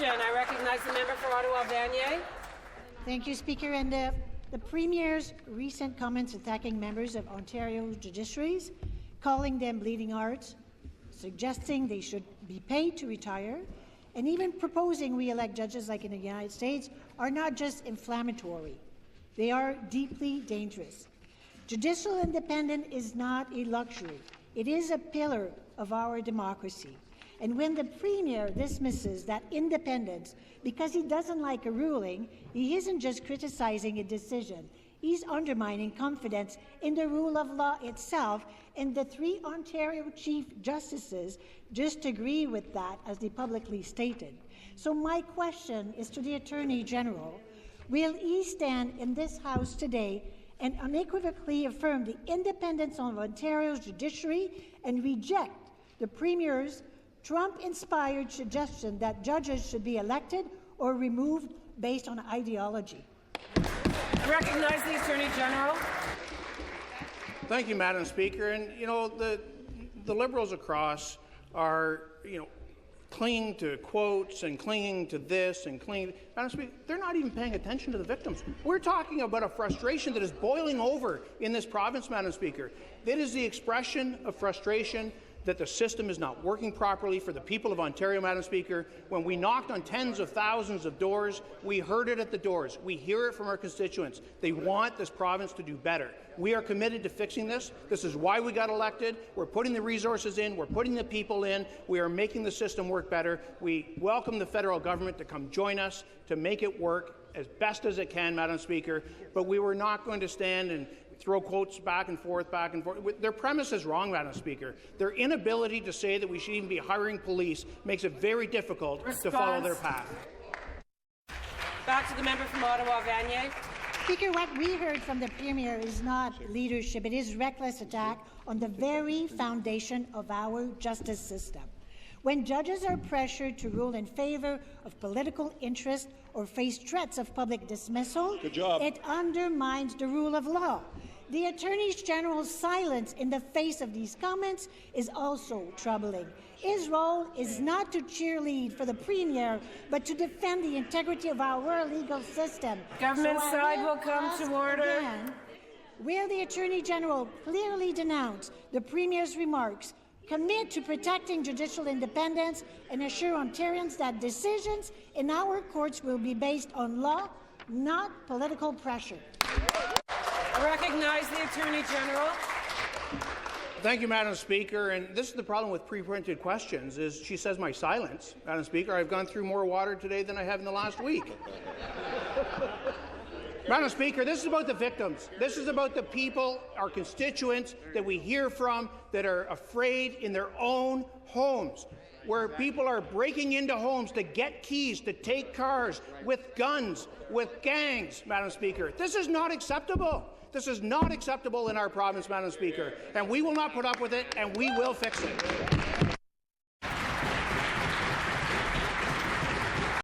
Question. I recognize the member for Ottawa-Vanier. Thank you, Speaker. And the Premier's recent comments attacking members of Ontario's judiciaries, calling them bleeding hearts, suggesting they should be paid to retire, and even proposing we elect judges like in the United States are not just inflammatory. They are deeply dangerous. Judicial independence is not a luxury. It is a pillar of our democracy. And when the Premier dismisses that independence because he doesn't like a ruling, he isn't just criticizing a decision. He's undermining confidence in the rule of law itself, and the 3 Ontario Chief Justices just agree with that, as they publicly stated. So my question is to the Attorney General. Will he stand in this House today and unequivocally affirm the independence of Ontario's judiciary and reject the Premier's Trump-inspired suggestion that judges should be elected or removed based on ideology? I recognize the Attorney General. Thank you, Madam Speaker. And the Liberals across are clinging to quotes and clinging to this and clinging. Madam Speaker, they're not even paying attention to the victims. We're talking about a frustration that is boiling over in this province, Madam Speaker. It is the expression of frustration that the system is not working properly for the people of Ontario, Madam Speaker. When we knocked on tens of thousands of doors, we heard it at the doors. We hear it from our constituents. They want this province to do better. We are committed to fixing this. This is why we got elected. We're putting the resources in. We're putting the people in. We are making the system work better. We welcome the federal government to come join us to make it work as best as it can, Madam Speaker. But we were not going to stand and throw quotes back and forth. Their premise is wrong, Madam Speaker. Their inability to say that we should even be hiring police makes it very difficult to follow their path. Back to the member from Ottawa-Vanier. Speaker, what we heard from the Premier is not leadership. It is reckless attack on the very foundation of our justice system. When judges are pressured to rule in favour of political interest or face threats of public dismissal, it undermines the rule of law. The Attorney General's silence in the face of these comments is also troubling. His role is not to cheerlead for the Premier, but to defend the integrity of our legal system. Government side will come to order. Again, will the Attorney General clearly denounce the Premier's remarks, commit to protecting judicial independence, and assure Ontarians that decisions in our courts will be based on law, not political pressure? I recognize the Attorney General. Thank you, Madam Speaker. And this is the problem with pre-printed questions, is she says my silence. Madam Speaker, I've gone through more water today than I have in the last week. Madam Speaker, this is about the victims. This is about the people, our constituents, that we hear from that are afraid in their own homes, where people are breaking into homes to get keys, to take cars, with guns, with gangs, Madam Speaker. This is not acceptable. This is not acceptable in our province, Madam Speaker, and we will not put up with it, and we will fix it.